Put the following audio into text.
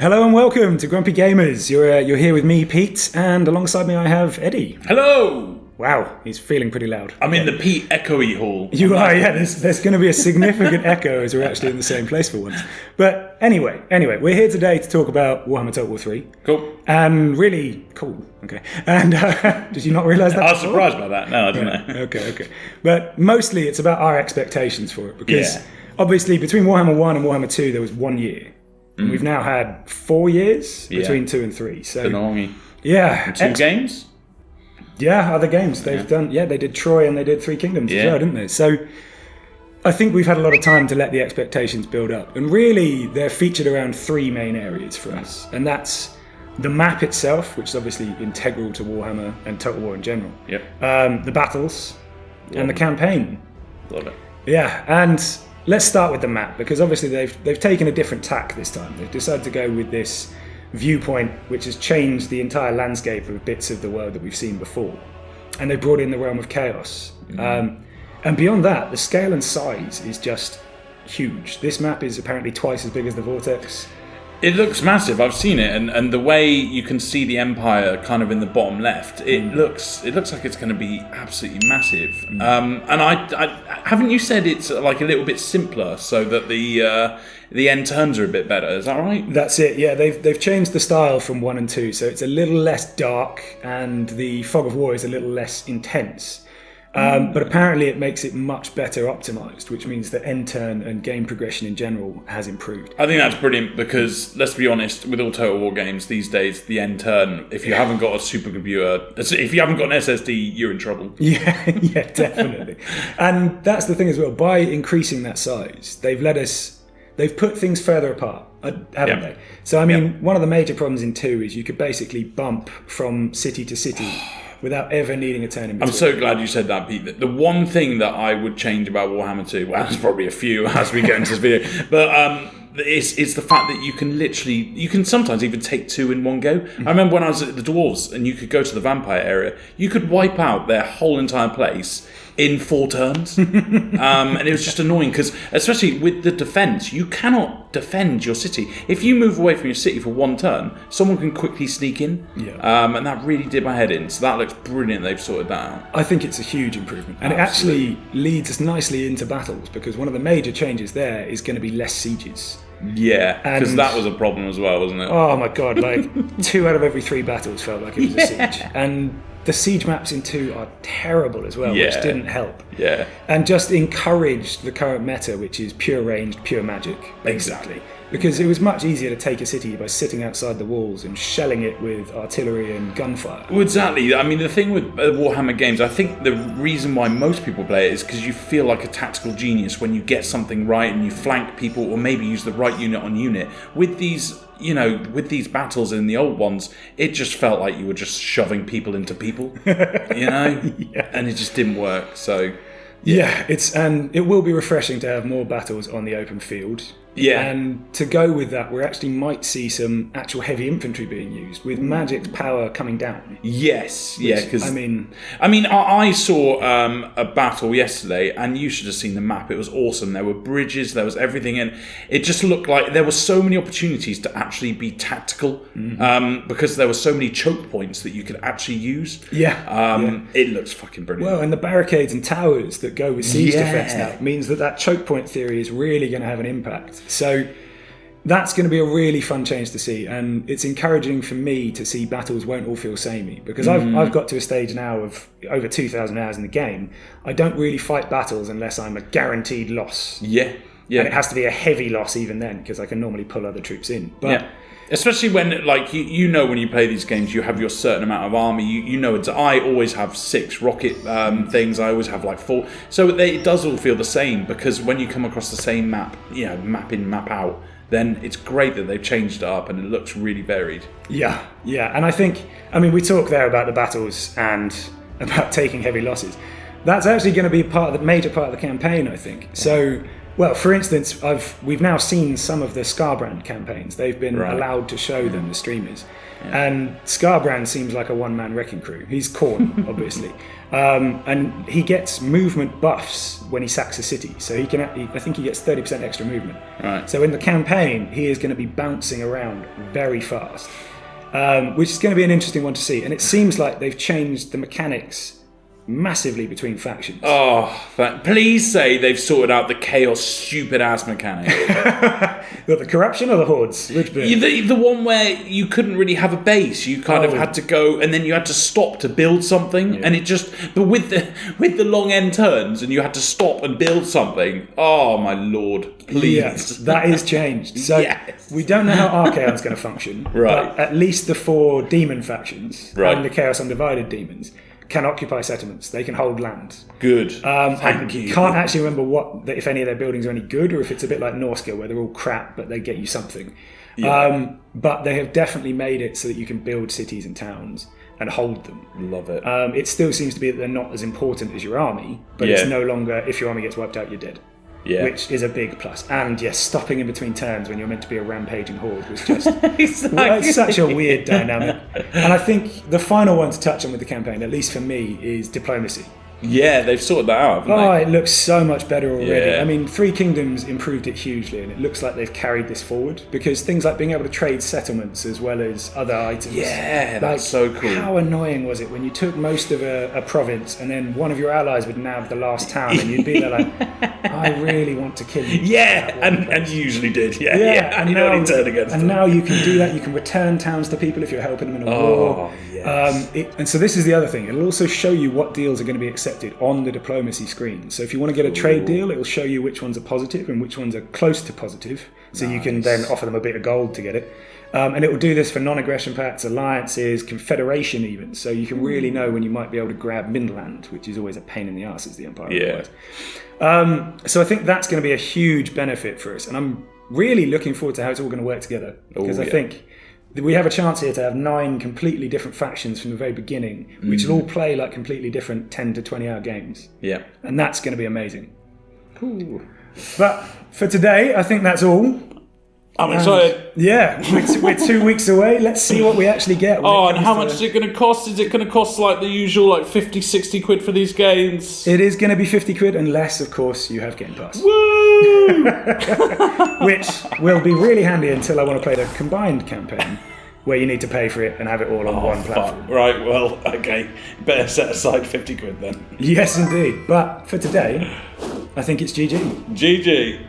Hello and welcome to Grumpy Gamers. You're here with me, Pete, and alongside me I have Eddie. Hello! Wow, he's feeling pretty loud. I'm in the Pete echoey hall. You are, yeah. There's going to be a significant echo as we're actually in the same place for once. But anyway, we're here today to talk about Warhammer Total War 3. Cool. And really cool. Okay. And did you not realise that? I was surprised by that. No, I didn't know. Okay. But mostly it's about our expectations for it because obviously between Warhammer 1 and Warhammer 2 there was 1 year. And we've now had 4 years between 2 and 3. So yeah. And 2 games? Yeah, other games they've done. Yeah, they did Troy and they did Three Kingdoms as well, didn't they? So I think we've had a lot of time to let the expectations build up. And really, they're featured around 3 main areas for us. And that's the map itself, which is obviously integral to Warhammer and Total War in general. Yep. The battles and the campaign. Love it. Yeah, and let's start with the map, because obviously they've taken a different tack this time. They've decided to go with this viewpoint which has changed the entire landscape of bits of the world that we've seen before, and they brought in the realm of chaos. And beyond that, the scale and size is just huge. This map is apparently twice as big as the Vortex. It looks massive. I've seen it, and the way you can see the Empire kind of in the bottom left, it looks like it's going to be absolutely massive. And I haven't you said it's like a little bit simpler so that the end turns are a bit better? Is that right? That's it. Yeah, they've changed the style from 1 and 2, so it's a little less dark, and the fog of war is a little less intense. But apparently it makes it much better optimized, which means that end turn and game progression in general has improved. I think that's brilliant because, let's be honest, with all Total War games these days, the end turn, if you haven't got a supercomputer, if you haven't got an SSD, you're in trouble. Yeah, definitely. And that's the thing as well. By increasing that size, they've put things further apart, haven't they? So, I mean, one of the major problems in 2 is you could basically bump from city to city without ever needing a turn in between. I'm so glad you said that, Pete. The one thing that I would change about Warhammer 2, well, there's probably a few as we go into this video, but it's the fact that you can sometimes even take 2 in one go. I remember when I was at the Dwarves and you could go to the vampire area, you could wipe out their whole entire place in 4 turns. And it was just annoying because, especially with the defense, you cannot defend your city. If you move away from your city for 1 turn, someone can quickly sneak in. And that really did my head in. So that looks brilliant. They've sorted that out. I think it's a huge improvement. And it actually leads us nicely into battles, because one of the major changes there is going to be less sieges. Yeah, because that was a problem as well, wasn't it? Oh my god, like 2 out of every 3 battles felt like it was a siege. And the siege maps in 2 are terrible as well, which didn't help. Yeah. And just encouraged the current meta, which is pure ranged, pure magic, basically. Because it was much easier to take a city by sitting outside the walls and shelling it with artillery and gunfire. Well, exactly. I mean, the thing with Warhammer games, I think the reason why most people play it is because you feel like a tactical genius when you get something right and you flank people, or maybe use the right unit on unit. With these, with these battles in the old ones, it just felt like you were just shoving people into people, and it just didn't work. So and it will be refreshing to have more battles on the open field. Yeah. And to go with that, we actually might see some actual heavy infantry being used, with magic's power coming down. Yes, because I I saw a battle yesterday, and you should have seen the map. It was awesome. There were bridges, there was everything, and it just looked like there were so many opportunities to actually be tactical, because there were so many choke points that you could actually use. It looks fucking brilliant. Well, and the barricades and towers that go with siege defense now means that choke point theory is really going to have an impact. So that's going to be a really fun change to see, and it's encouraging for me to see battles won't all feel samey, because I've got to a stage now of over 2,000 hours in the game. I don't really fight battles unless I'm a guaranteed loss. And it has to be a heavy loss even then, because I can normally pull other troops in. But especially when, like, when you play these games, you have your certain amount of army. I always have 6 rocket things. I always have like 4. So it does all feel the same, because when you come across the same map, map in, map out, then it's great that they've changed it up and it looks really varied. Yeah. And I think, we talk there about the battles and about taking heavy losses. That's actually going to be major part of the campaign, I think. So Well, for instance, we've now seen some of the Scarbrand campaigns. They've been Right. allowed to show them, the streamers. And Scarbrand seems like a one-man wrecking crew. He's Khorne, obviously. And he gets movement buffs when he sacks a city. So I think he gets 30% extra movement. Right. So in the campaign, he is going to be bouncing around very fast, which is going to be an interesting one to see. And it seems like they've changed the mechanics massively between factions. Oh, please say they've sorted out the chaos stupid ass mechanic. Got the corruption or the hordes? Which bit? The one where you couldn't really have a base. You kind of had to go, and then you had to stop to build something, and it just. But with the long end turns, and you had to stop and build something. Oh my lord! Please, Yes, that is changed. So Yes. we don't know how Archaon's going to function. Right. But at least the 4 demon factions Right. and the Chaos Undivided demons can occupy settlements. They can hold land. good. I Thank you. can't actually remember if any of their buildings are any good, or if it's a bit like Norskill where they're all crap but they get you something. But they have definitely made it so that you can build cities and towns and hold them. Love it. It still seems to be that they're not as important as your army, but it's no longer, if your army gets wiped out, you're dead. Yeah. Which is a big plus. And yes, stopping in between turns when you're meant to be a rampaging horde was just it's such a weird dynamic. And I think the final one to touch on with the campaign, at least for me, is diplomacy. Yeah, they've sorted that out, haven't Oh, they? it looks so much better already. Yeah. I mean, Three Kingdoms improved it hugely, and it looks like they've carried this forward, because things like being able to trade settlements as well as other items. Yeah, that's so cool. How annoying was it when you took most of a province and then one of your allies would nab the last town, and you'd be there like, I really want to kill you. Yeah, and you usually did. Yeah, and you now, only turn against them. now you can do that. You can return towns to people if you're helping them in a war. Yes. And so this is the other thing. It'll also show you what deals are going to be accepted on the diplomacy screen. So if you want to get a trade deal, it'll show you which ones are positive and which ones are close to positive. So you can then offer them a bit of gold to get it. And it will do this for non-aggression pacts, alliances, confederation even. So you can really know when you might be able to grab Midland, which is always a pain in the arse as the Empire requires. So I think that's going to be a huge benefit for us. And I'm really looking forward to how it's all going to work together. Because I think we have a chance here to have 9 completely different factions from the very beginning, which will all play like completely different 10 to 20 hour games. Yeah. And that's going to be amazing. Cool. But for today, I think that's all. I'm excited. Yeah, we're 2 weeks away. Let's see what we actually get. Oh, and how much is it going to cost? Is it going to cost like the usual, like 50, 60 quid for these games? It is going to be 50 quid unless, of course, you have Game Pass. Woo! Which will be really handy until I want to play the combined campaign, where you need to pay for it and have it all on one platform. Fuck. Right, well, okay. Better set aside 50 quid then. Yes, indeed. But for today, I think it's GG. GG.